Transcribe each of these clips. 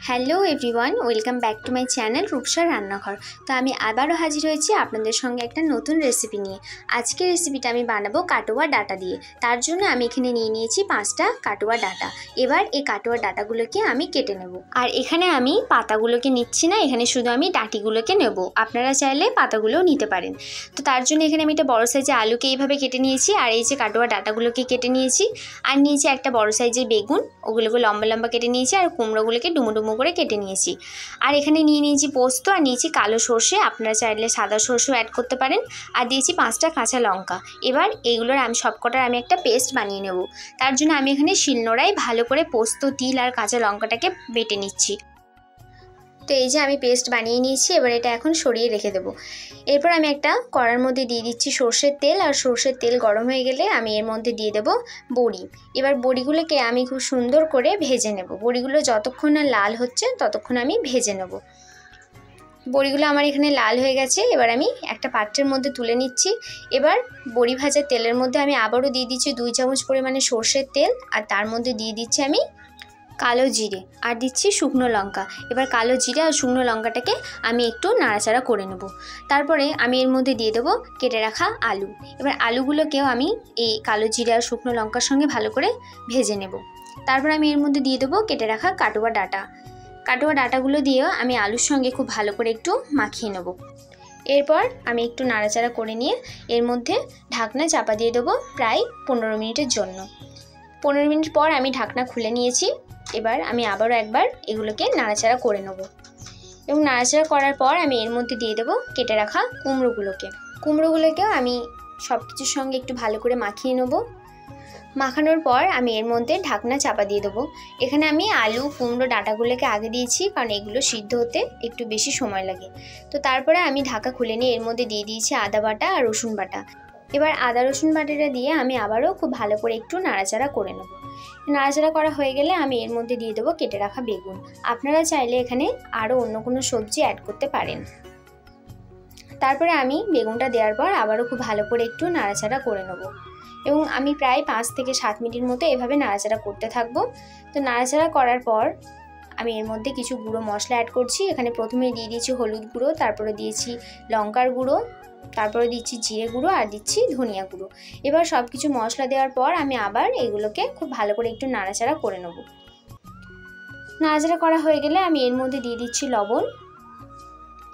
Hello everyone, welcome back to my channel রূপসার রান্নাঘর। তো আমি আবারও হাজির হয়েছি আপনাদের সঙ্গে একটা নতুন রেসিপি নিয়ে। আজকের রেসিপিটা আমি বানাবো কাটোয়া ডাঁটা দিয়ে। তার জন্য আমি এখানে নিয়ে নিয়েছি 5টা কাটোয়া ডাঁটা। এবার এই কাটোয়া ডাঁটাগুলোকে আমি কেটে নেব। আর এখানে আমি পাতাগুলোকে নিচ্ছি না, এখানে শুধু আমি ডাঁটিগুলোকে নেব। আপনারা চাইলে পাতাগুলোও নিতে পারেন। তো তার জন্য এখানে আমি একটা বড় সাইজের আলুকে এইভাবে কেটে নিয়েছি, আর এই যে কাটোয়া ডাঁটাগুলোকে কেটে নিয়েছি, আর নিয়েছি একটা বড় সাইজের বেগুন, ওগুলোকে লম্বা লম্বা কেটে নিয়েছি, আর কুমড়োগুলোকে ডুমো ডুমো করে কেটে নিয়েছি। আর এখানে নিয়ে নিয়েছি পোস্ত, আর নিয়েছি কালো সর্ষে, আপনারা চাইলে সাদা সর্ষেও অ্যাড করতে পারেন, আর দিয়েছি 5টা কাঁচা লঙ্কা। এবার এইগুলোর আমি সবকটার আমি একটা পেস্ট বানিয়ে নেব। তার জন্য আমি এখানে শিলনোড়ায় ভালো করে পোস্ত, তিল আর কাঁচা লঙ্কাটাকে বেটে নিচ্ছি। তো এই যে আমি পেস্ট বানিয়ে নিয়েছি, এবার এটা এখন সরিয়ে রেখে দেবো। এরপর আমি একটা কড়ার মধ্যে দিয়ে দিচ্ছি সর্ষের তেল, আর সর্ষের তেল গরম হয়ে গেলে আমি এর মধ্যে দিয়ে দেবো বড়ি। এবার বড়িগুলোকে আমি খুব সুন্দর করে ভেজে নেব। বড়িগুলো যতক্ষণ না লাল হচ্ছে ততক্ষণ আমি ভেজে নেব। বড়িগুলো আমার এখানে লাল হয়ে গেছে, এবার আমি একটা পাত্রের মধ্যে তুলে নিচ্ছি। এবার বড়ি ভাজার তেলের মধ্যে আমি আবারও দিয়ে দিচ্ছি 2 চামচ পরিমাণে সর্ষের তেল, আর তার মধ্যে দিয়ে দিচ্ছি আমি কালো জিরে, আর দিচ্ছি শুকনো লঙ্কা। এবার কালো জিরে আর শুকনো লঙ্কাটাকে আমি একটু নাড়াচাড়া করে নেব। তারপরে আমি এর মধ্যে দিয়ে দেবো কেটে রাখা আলু। এবার আলুগুলোকেও আমি এই কালো জিরে আর শুকনো লঙ্কার সঙ্গে ভালো করে ভেজে নেব। তারপর আমি এর মধ্যে দিয়ে দেবো কেটে রাখা কাটোয়া ডাঁটা। কাটোয়া ডাঁটাগুলো দিয়েও আমি আলুর সঙ্গে খুব ভালো করে একটু মাখিয়ে নেব। এরপর আমি একটু নাড়াচাড়া করে নিয়ে এর মধ্যে ঢাকনা চাপা দিয়ে দেবো প্রায় 15 মিনিটের জন্য। 15 মিনিট পর আমি ঢাকনা খুলে নিয়েছি। এবার আমি আবারও একবার এগুলোকে নাড়াচাড়া করে নেব, এবং নাড়াচাড়া করার পর আমি এর মধ্যে দিয়ে দেবো কেটে রাখা কুমড়োগুলোকেও আমি সব কিছুর সঙ্গে একটু ভালো করে মাখিয়ে নেব। মাখানোর পর আমি এর মধ্যে ঢাকনা চাপা দিয়ে দেবো। এখানে আমি আলু, কুমড়ো, ডাঁটাগুলোকে আগে দিয়েছি, কারণ এগুলো সিদ্ধ হতে একটু বেশি সময় লাগে। তো তারপরে আমি ঢাকা খুলে নিয়ে এর মধ্যে দিয়ে দিয়েছি আদা বাটা আর রসুন বাটা। এবার আদা রসুন বাটাটা দিয়ে আমি আবারও খুব ভালো করে একটু নাড়াচাড়া করে নেব। নাড়াচাড়া করা হয়ে গেলে আমি এর মধ্যে দিয়ে দেবো কেটে রাখা বেগুন। আপনারা চাইলে এখানে আরও অন্য কোনো সবজি অ্যাড করতে পারেন। তারপরে আমি বেগুনটা দেওয়ার পর আবারও খুব ভালো করে একটু নাড়াচাড়া করে নেব, এবং আমি প্রায় 5 থেকে 7 মিনিট মতো এভাবে নাড়াচাড়া করতে থাকবো। তো নাড়াচাড়া করার পর আমি এর মধ্যে কিছু গুঁড়ো মশলা অ্যাড করছি। এখানে প্রথমে দিয়ে দিয়েছি হলুদ গুঁড়ো, তারপরে দিয়েছি লঙ্কার গুঁড়ো, তারপরে দিচ্ছি জিরে গুঁড়ো, আর দিচ্ছি ধনিয়া গুঁড়ো। এবার সব কিছু মশলা দেওয়ার পর আমি আবার এগুলোকে খুব ভালো করে একটু নাড়াচাড়া করে নেব। নাড়াচাড়া করা হয়ে গেলে আমি এর মধ্যে দিয়ে দিচ্ছি লবণ।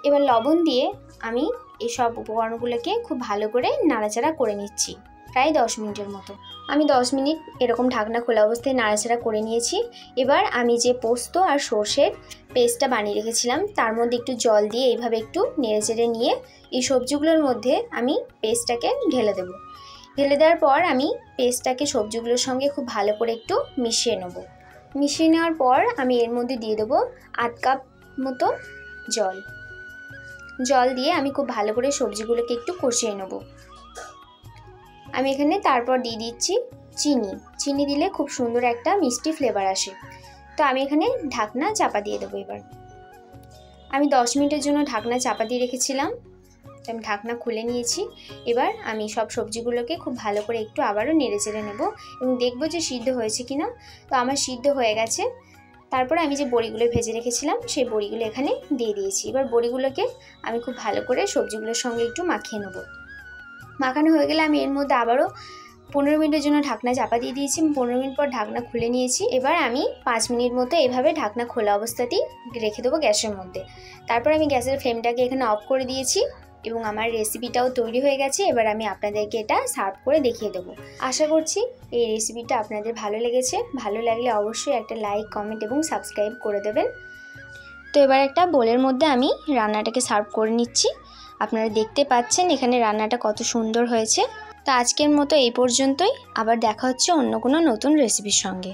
এবার লবণ দিয়ে আমি এই সব উপকরণগুলোকে খুব ভালো করে নাড়াচাড়া করে নিচ্ছি প্রায় 10 মিনিটের মতো। আমি 10 মিনিট এরকম ঢাকনা খোলা অবস্থায় নাড়াচাড়া করে নিয়েছি। এবার আমি যে পোস্ত আর সর্ষের পেস্টটা বানিয়ে রেখেছিলাম তার মধ্যে একটু জল দিয়ে এইভাবে একটু নেড়েচেড়ে নিয়ে এই সবজিগুলোর মধ্যে আমি পেস্টটাকে ঢেলে দেবো। ঢেলে দেওয়ার পর আমি পেস্টটাকে সবজিগুলোর সঙ্গে খুব ভালো করে একটু মিশিয়ে নেব। মিশিয়ে নেওয়ার পর আমি এর মধ্যে দিয়ে দেবো 1/2 কাপ মতো জল দিয়ে আমি খুব ভালো করে সবজিগুলোকে একটু কষিয়ে নেব। আমি এখানে তারপর দিয়ে দিচ্ছি চিনি দিলে খুব সুন্দর একটা মিষ্টি ফ্লেভার আসে। তো আমি এখানে ঢাকনা চাপা দিয়ে দেবো। এবার আমি 10 মিনিটের জন্য ঢাকনা চাপা দিয়ে রেখেছিলাম, তো আমি ঢাকনা খুলে নিয়েছি। এবার আমি সব সবজিগুলোকে খুব ভালো করে একটু আবারও নেড়েচেড়ে নেব, এবং দেখবো যে সিদ্ধ হয়েছে কিনা। তো আমার সিদ্ধ হয়ে গেছে। তারপরে আমি যে বড়িগুলো ভেজে রেখেছিলাম সেই বড়িগুলো এখানে দিয়ে দিয়েছি। এবার বড়িগুলোকে আমি খুব ভালো করে সবজিগুলোর সঙ্গে একটু মাখিয়ে নেব। মাখানো হয়ে গেলে আমি এর মধ্যে আবারও 15 মিনিটের জন্য ঢাকনা চাপা দিয়ে দিয়েছি। 15 মিনিট পর ঢাকনা খুলে নিয়েছি। এবার আমি 5 মিনিট মতো এভাবে ঢাকনা খোলা অবস্থাতেই রেখে দেবো গ্যাসের মধ্যে। তারপর আমি গ্যাসের ফ্লেমটাকে এখানে অফ করে দিয়েছি, এবং আমার রেসিপিটাও তৈরি হয়ে গেছে। এবার আমি আপনাদেরকে এটা সার্ভ করে দেখিয়ে দেবো। আশা করছি এই রেসিপিটা আপনাদের ভালো লেগেছে। ভালো লাগলে অবশ্যই একটা লাইক, কমেন্ট এবং সাবস্ক্রাইব করে দেবেন। তো এবার একটা বোলের মধ্যে আমি রান্নাটাকে সার্ভ করে নিচ্ছি। আপনারা দেখতে পাচ্ছেন এখানে রান্নাটা কত সুন্দর হয়েছে। তো আজকের মতো এই পর্যন্তই। আবার দেখা হচ্ছে অন্য কোনো নতুন রেসিপির সঙ্গে।